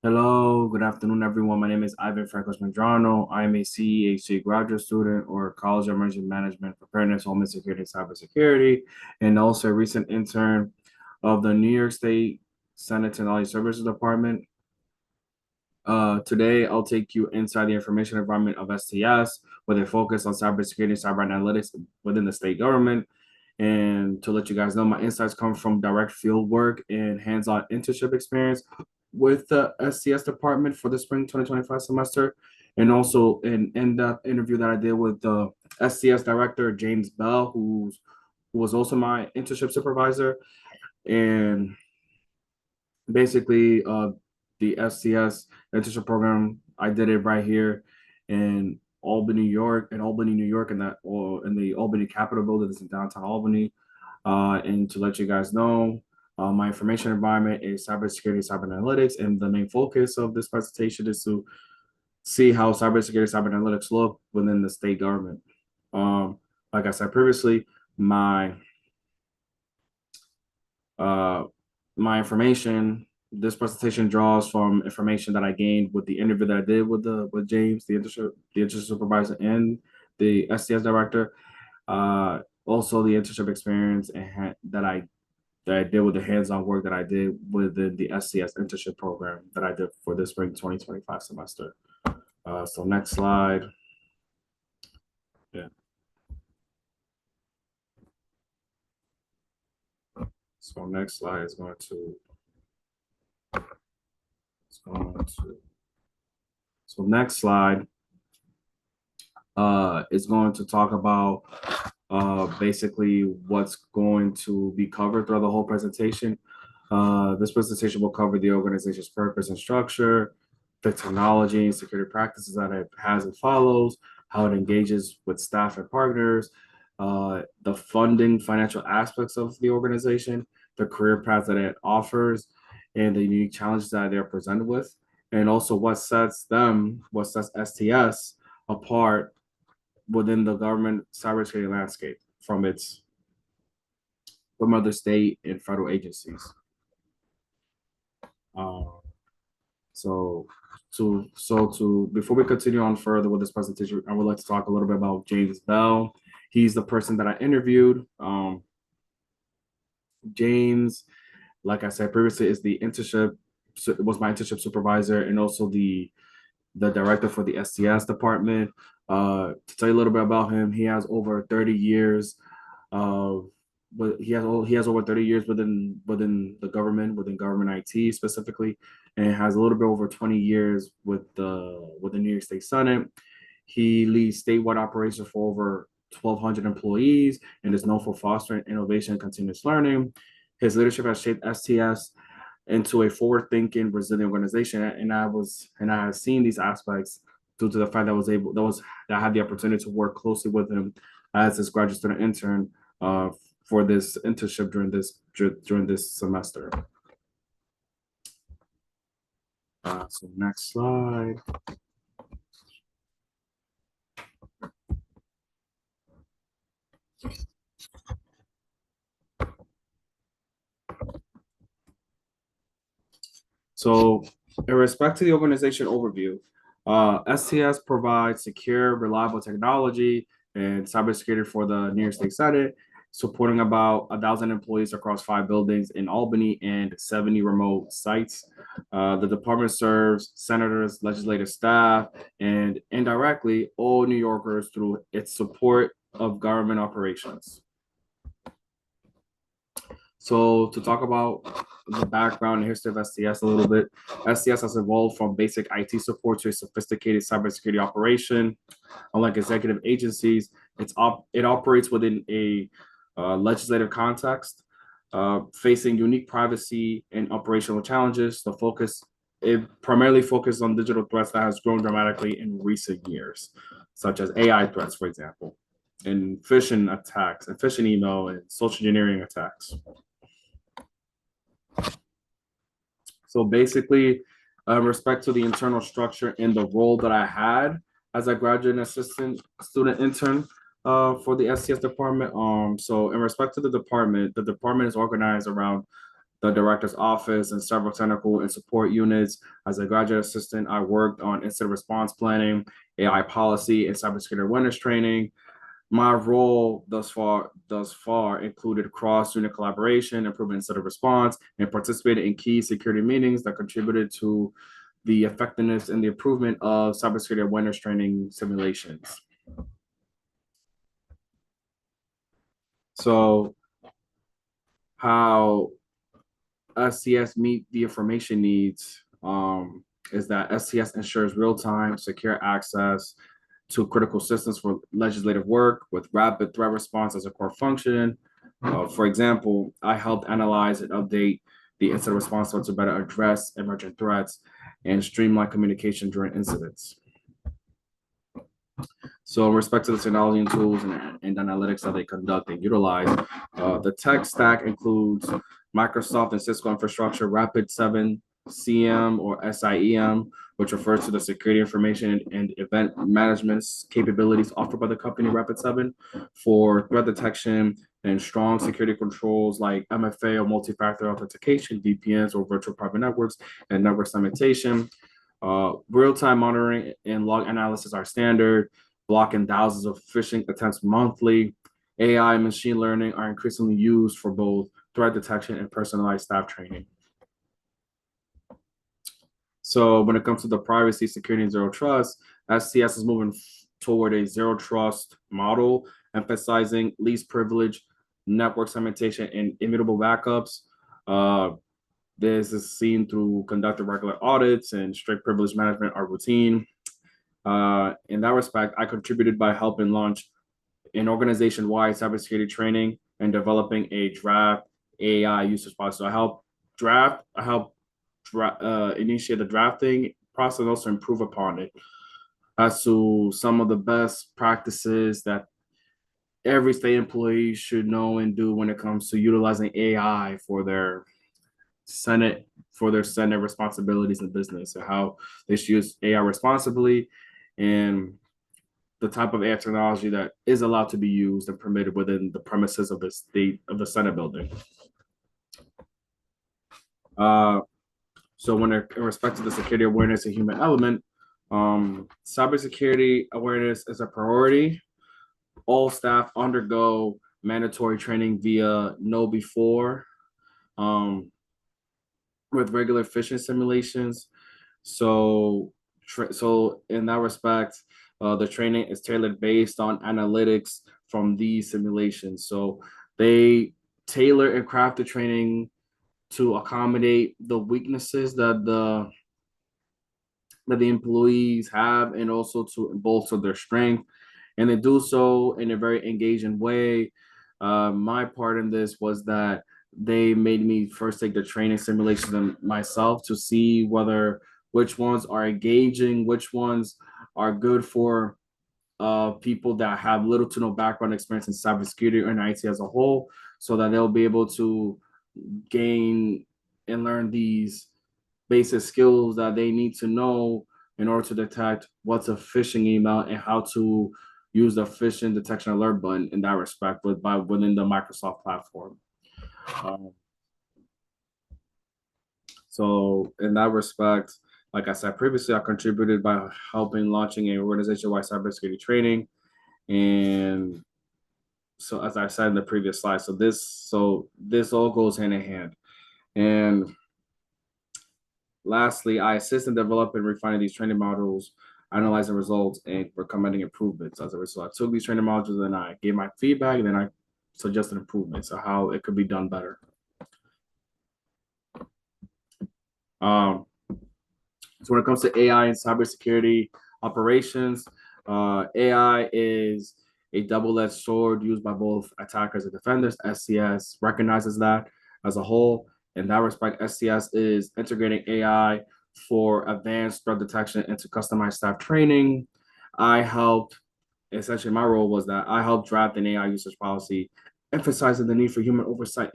Hello, good afternoon, everyone. My name is Ivan Francos Medrano. I am a CEHC graduate student or College of Emergency Management, Preparedness, Homeland Security, and Cybersecurity, and also a recent intern of the New York State Senate Technology Services Department. Today, I'll take you inside the information environment of STS with a focus on cybersecurity and cyber analytics within the state government. And to let you guys know, my insights come from direct field work and hands-on internship experience with the STS department for the spring 2025 semester, and also an in-depth interview that I did with the STS director, James Bell, who was also my internship supervisor. And basically, the STS internship program, I did it right here in Albany, New York, in that or in the Albany Capitol building that's in downtown Albany. And to let you guys know, my information environment is cybersecurity, cyber analytics, and the main focus of this presentation is to see how cybersecurity, cyber analytics look within the state government. Like I said previously, my uh, my information. This presentation draws from information that I gained with the interview that I did with James, the internship supervisor, and the STS director. Also, the internship experience that I did with the hands-on work that I did within the SCS internship program that I did for the spring 2025 semester. So next slide. Yeah. So next slide is going to. It's going to. So next slide is going to talk about basically what's going to be covered throughout the whole presentation. This presentation will cover the organization's purpose and structure, the technology and security practices that it has and follows, how it engages with staff and partners, the funding, financial aspects of the organization, the career paths that it offers, and the unique challenges that they're presented with, and also what sets STS apart within the government cybersecurity landscape from other state and federal agencies. Um, so to before we continue on further with this presentation, I would like to talk a little bit about James Bell. He's the person that I interviewed. James, like I said previously, is the internship was my internship supervisor and also the director for the STS department. To tell you a little bit about him, he has over 30 years of but he has over 30 years within the government, within government IT specifically, and has a little bit over 20 years with the New York State Senate. He leads statewide operations for over 1,200 employees and is known for fostering innovation and continuous learning. His leadership has shaped STS into a forward-thinking, resilient organization, and I have seen these aspects due to the fact that I had the opportunity to work closely with him as his graduate student intern for this internship during this semester. So next slide. So in respect to the organization overview, STS provides secure, reliable technology and cybersecurity for the New York State Senate, supporting about 1,000 employees across 5 buildings in Albany and 70 remote sites. The department serves senators, legislative staff, and indirectly all New Yorkers through its support of government operations. So to talk about the background and history of STS a little bit, STS has evolved from basic IT support to a sophisticated cybersecurity operation. Unlike executive agencies, it operates within a legislative context, facing unique privacy and operational challenges. It primarily focuses on digital threats that has grown dramatically in recent years, such as AI threats, for example, and phishing attacks, and phishing email and social engineering attacks. So basically, in respect to the internal structure and the role that I had as a graduate assistant student intern for the STS department. So in respect to the department is organized around the director's office and several technical and support units. As a graduate assistant, I worked on incident response planning, AI policy, and cybersecurity awareness training. My role thus far included cross-unit collaboration, improvement incident response, and participated in key security meetings that contributed to the effectiveness and the improvement of cybersecurity awareness training simulations. So how SCS meet the information needs is that SCS ensures real-time, secure access to critical systems for legislative work with rapid threat response as a core function. For example, I helped analyze and update the incident response to better address emergent threats and streamline communication during incidents. So in respect to the technology and tools and analytics that they conduct and utilize, the tech stack includes Microsoft and Cisco infrastructure, Rapid7 CM or SIEM, which refers to the security information and event management capabilities offered by the company Rapid7 for threat detection and strong security controls like MFA or multi-factor authentication, VPNs or virtual private networks, and network segmentation. Real-time monitoring and log analysis are standard, blocking thousands of phishing attempts monthly. AI and machine learning are increasingly used for both threat detection and personalized staff training. So when it comes to the privacy, security, and zero trust, SCS is moving toward a zero trust model, emphasizing least privilege, network segmentation, and immutable backups. This is seen through conducting regular audits and strict privilege management are routine. In that respect, I contributed by helping launch an organization-wide cybersecurity training and developing a draft AI usage policy. So I help initiate the drafting process and also improve upon it as to some of the best practices that every state employee should know and do when it comes to utilizing AI for their Senate responsibilities in business and how they should use AI responsibly and the type of AI technology that is allowed to be used and permitted within the premises of the Senate building. So when in respect to the security awareness and human element, cybersecurity awareness is a priority. All staff undergo mandatory training via KnowBe4 with regular phishing simulations. So in that respect, the training is tailored based on analytics from these simulations. So they tailor and craft the training to accommodate the weaknesses that the employees have and also to bolster their strength. And they do so in a very engaging way. My part in this was that they made me first take the training simulations myself to see which ones are engaging, which ones are good for people that have little to no background experience in cybersecurity and IT as a whole, so that they'll be able to gain and learn these basic skills that they need to know in order to detect what's a phishing email and how to use the phishing detection alert button in that respect within the Microsoft platform. So in that respect, like I said previously, I contributed by helping launching an organization-wide cybersecurity training. And so as I said in the previous slide, so this all goes hand in hand. And lastly, I assist in developing and refining these training modules, analyzing results, and recommending improvements. As a result, I took these training modules and I gave my feedback, and then I suggested improvements of how it could be done better. So when it comes to AI and cybersecurity operations, AI is a double-edged sword used by both attackers and defenders. SCS recognizes that as a whole. In that respect, SCS is integrating AI for advanced threat detection into customized staff training. Essentially my role was that I helped draft an AI usage policy, emphasizing the need for human oversight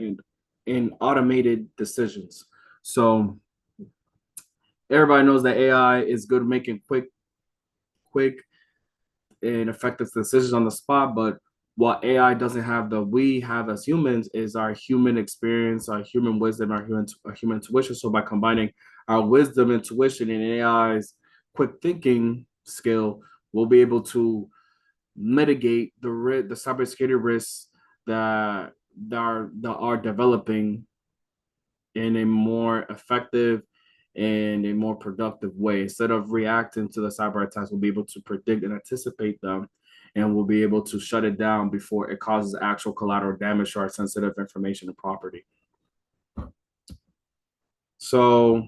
in automated decisions. So everybody knows that AI is good at making quick and effective decisions on the spot, but what AI doesn't have that we have as humans is our human experience, our human wisdom, our human intuition. So by combining our wisdom, intuition, and AI's quick thinking skill, we'll be able to mitigate the cybersecurity risks that that are developing in a more effective and a more productive way. Instead of reacting to the cyber attacks, we'll be able to predict and anticipate them, and we'll be able to shut it down before it causes actual collateral damage to our sensitive information and property. So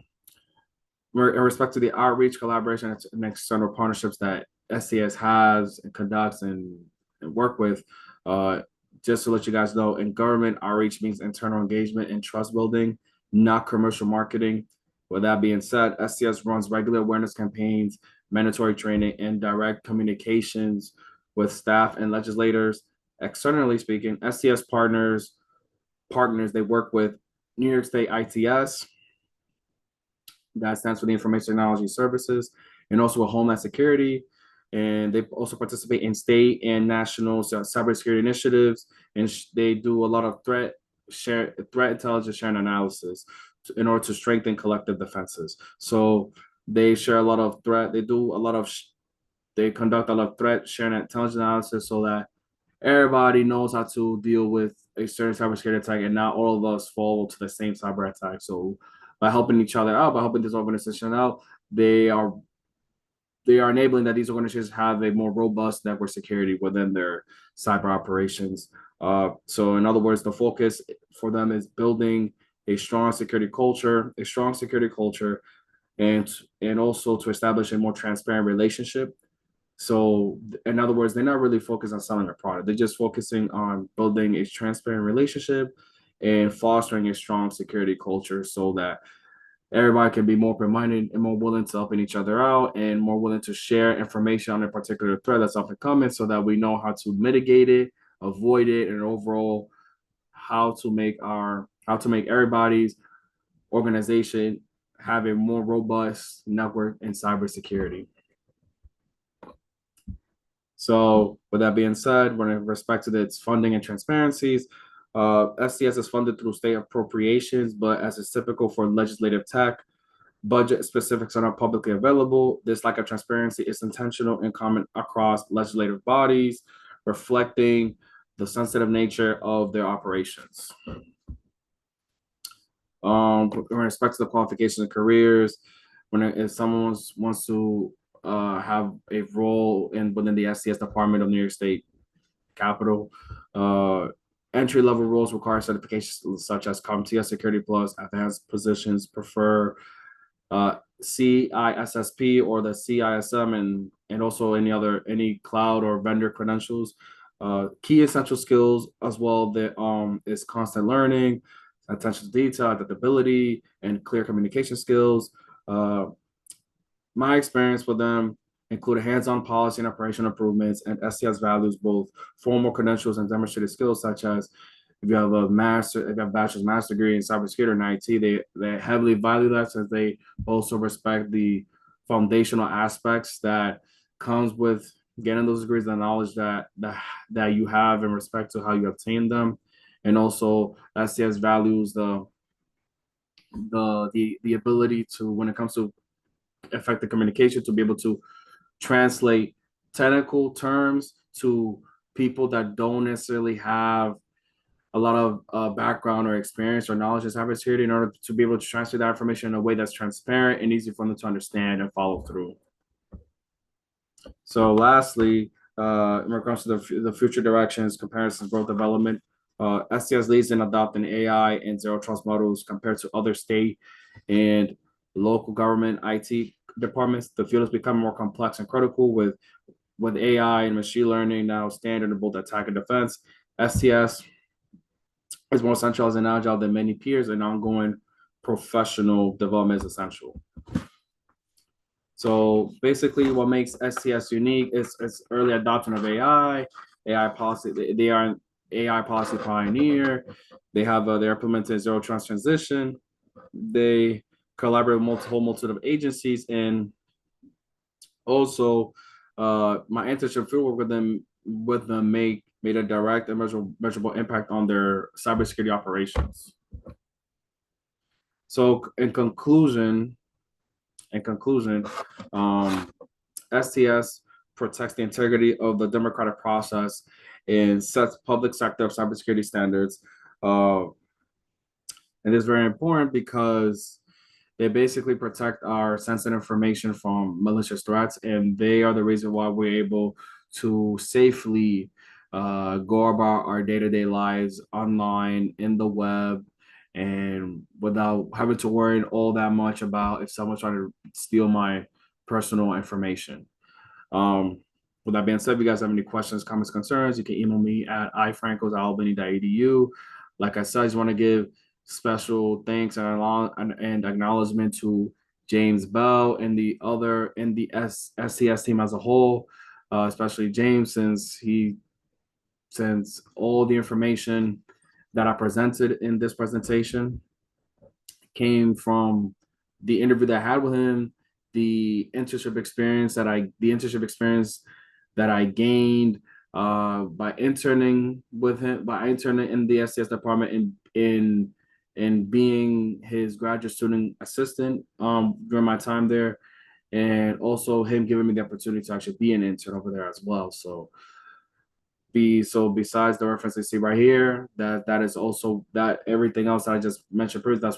in respect to the outreach, collaboration, and external partnerships that SCS has and conducts and work with, just to let you guys know, in government, outreach means internal engagement and trust building, not commercial marketing. With that being said, SCS runs regular awareness campaigns, mandatory training, and direct communications with staff and legislators. Externally speaking, SCS partners they work with New York State ITS, that stands for the Information Technology Services, and also with Homeland Security. And they also participate in state and national cybersecurity initiatives, and they do a lot of threat intelligence sharing analysis in order to strengthen collective defenses. So they share a lot of threat. They conduct a lot of threat sharing intelligence analysis so that everybody knows how to deal with a certain cybersecurity attack, and not all of us fall to the same cyber attack. So by helping each other out, by helping this organization out, they are enabling that these organizations have a more robust network security within their cyber operations. So in other words, the focus for them is building a strong security culture, and also to establish a more transparent relationship. So in other words, they're not really focused on selling a product. They're just focusing on building a transparent relationship and fostering a strong security culture so that everybody can be more open-minded and more willing to helping each other out and more willing to share information on a particular threat that's often coming so that we know how to mitigate it, avoid it, and overall how to make everybody's organization have a more robust network in cybersecurity. So with that being said, when in respect to its funding and transparencies, SCS is funded through state appropriations, but as is typical for legislative tech, budget specifics are not publicly available. This lack of transparency is intentional and common across legislative bodies, reflecting the sensitive nature of their operations. In respect to the qualifications and careers, if someone wants to have a role within the SCS Department of New York State Capitol, entry level roles require certifications such as CompTIA Security Plus, advanced positions prefer CISSP or the CISM, and also any cloud or vendor credentials. Key essential skills as well that is constant learning, attention to detail, adaptability, and clear communication skills. My experience with them included hands-on policy and operational improvements, and SCS values both formal credentials and demonstrated skills, such as if you have a bachelor's master degree in cybersecurity or in IT, they heavily value that, since they also respect the foundational aspects that comes with getting those degrees, the knowledge that you have in respect to how you obtain them. And also SCS values the ability to, when it comes to effective communication, to be able to translate technical terms to people that don't necessarily have a lot of background or experience or knowledge in cybersecurity, in order to be able to transfer that information in a way that's transparent and easy for them to understand and follow through. So lastly, in regards to the future directions, comparisons, growth, development, SCS leads in adopting AI and zero trust models compared to other state and local government IT departments. The field has become more complex and critical with AI and machine learning now standard in both attack and defense. SCS is more centralized and agile than many peers, and ongoing professional development is essential. So basically, what makes SCS unique is its early adoption of AI policy. They are an AI policy pioneer. They're implementing zero trust transition. They collaborate with multitude of agencies, and also my internship fieldwork with them made a direct and measurable impact on their cybersecurity operations. So, in conclusion, um, STS protects the integrity of the democratic process and sets public sector cybersecurity standards. Uh, and it's very important because they basically protect our sensitive information from malicious threats, and they are the reason why we're able to safely go about our day-to-day lives online, in the web, and without having to worry all that much about if someone's trying to steal my personal information. Um, with that being said, if you guys have any questions, comments, concerns, you can email me at ifrancos@albany.edu. Like I said, I just want to give special thanks and acknowledgement to James Bell and the SCS team as a whole, especially James, since all the information that I presented in this presentation came from the interview that I had with him, the internship experience that I gained by interning with him, by interning in the SCS department, in being his graduate student assistant during my time there, and also him giving me the opportunity to actually be an intern over there as well. Besides the reference you see right here, that is also that everything else that I just mentioned previously,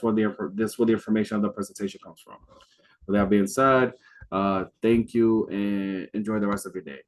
that's where the information of the presentation comes from. With that being said, thank you and enjoy the rest of your day.